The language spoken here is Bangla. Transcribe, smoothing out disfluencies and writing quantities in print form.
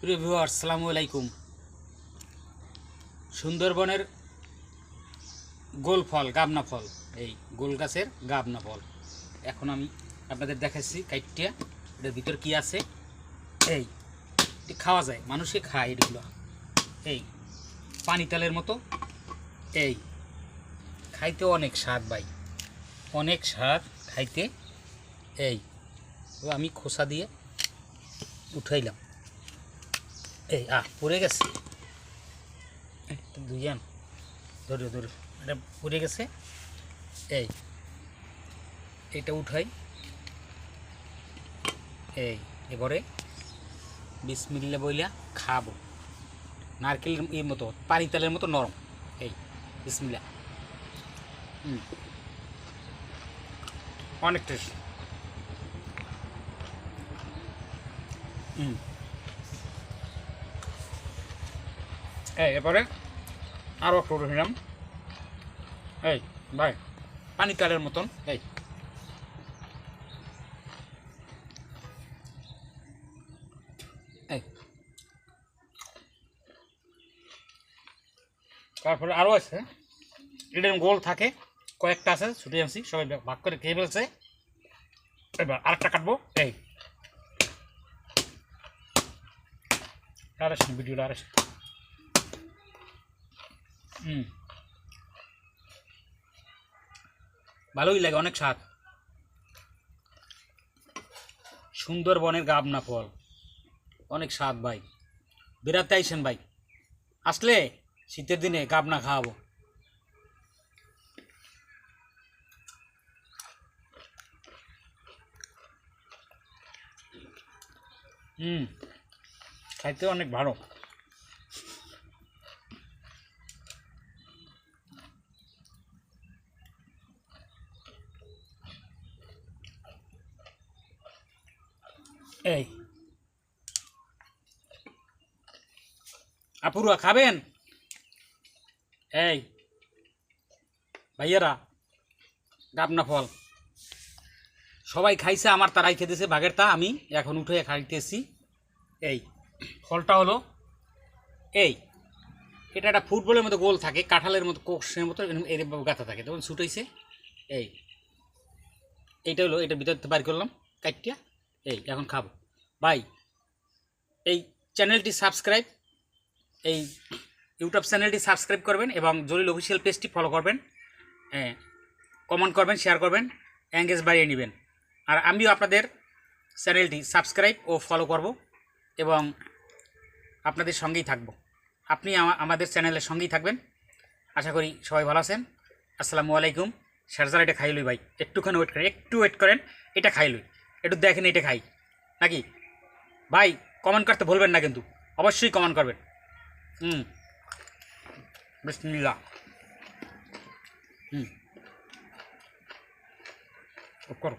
প্রিয় ভিউয়ার আসসালামু আলাইকুম। সুন্দরবনের গোল ফল গাবনা ফল, এই গোল গাছের গাবনা ফল এখন আমি আপনাদের দেখাচ্ছি কাইটিয়া। এটার ভিতর কি আছে, এই খাওয়া যায়, মানুষে খায় এগুলো। এই পানি তালের মতো, এই খাইতে অনেক স্বাদ ভাই, অনেক স্বাদ খাইতে। এই আমি খোসা দিয়ে উঠাইলাম, এই পড়ে গেছে, দুইজন ধরে ধরে এটা পড়ে গেছে। এই এটা উঠাই, এই এবারে বিসমিল্লাহ বইলা খাবো। নারকেল এর মতো, পানি তেলের মতো নরম। এই বিসমিল্লাহ, অনেক টেস্ট। এই এরপরে আরও একটু নিলাম। এই ভাই পানি তেলের মতন। এই এই তারপরে আরও আছে, এটা গোল থাকে, কয়েকটা আছে, ছুটে আনছি, সবাই ভাগ করে খেয়ে ফেলছে। এবার আরেকটা কাটবো। এই আর আসেন ভিডিওটা, আর আসেন। ভালোই লাগে, অনেক স্বাদ। সুন্দরবনের গাবনা ফল অনেক স্বাদ ভাই, বেড়াতে আইসেন ভাই, আসলে শীতের দিনে গাবনা খাওয়াবো। খাইতে অনেক ভালো। এই আপুরা খাবেন? এই ভাইয়ারা, গাবনা ফল সবাই খাইছে, আমার তারাই খেতেছে ভাগের তা, আমি এখন উঠে খাইতেছি। এই ফলটা হলো এই, এটা একটা ফুটবলের মতো গোল থাকে, কাঁঠালের মতো, কোষের মতো এর গাঁথা থাকে, তখন ছুটাইছে। এই এইটা হলো, এটা ভিতর বাইর করলাম কাটিয়া। এই এখন খাবো ভাই। এই চ্যানেলটি সাবস্ক্রাইব, এই ইউটিউব চ্যানেলটি সাবস্ক্রাইব করবেন এবং জলিল অফিসিয়াল পেজটি ফলো করবেন, হ্যাঁ, কমেন্ট করবেন, শেয়ার করবেন, এঙ্গেজ বাড়িয়ে নেবেন। আর আমিও আপনাদের চ্যানেলটি সাবস্ক্রাইব ও ফলো করব এবং আপনাদের সঙ্গেই থাকব। আপনি আমাদের চ্যানেলের সঙ্গেই থাকবেন। আশা করি সবাই ভালো আছেন। আসসালামু আলাইকুম। শেরজার এটা খাই লই ভাই, একটুখানি ওয়েট করেন, একটু ওয়েট করেন, এটা খাই লই, একটু দেখেন এটা খাই নাকি ভাই। কমেন্ট করতে ভুলবেন না কিন্তু, অবশ্যই কমেন্ট করবেন। বিসমিল্লাহ। করো।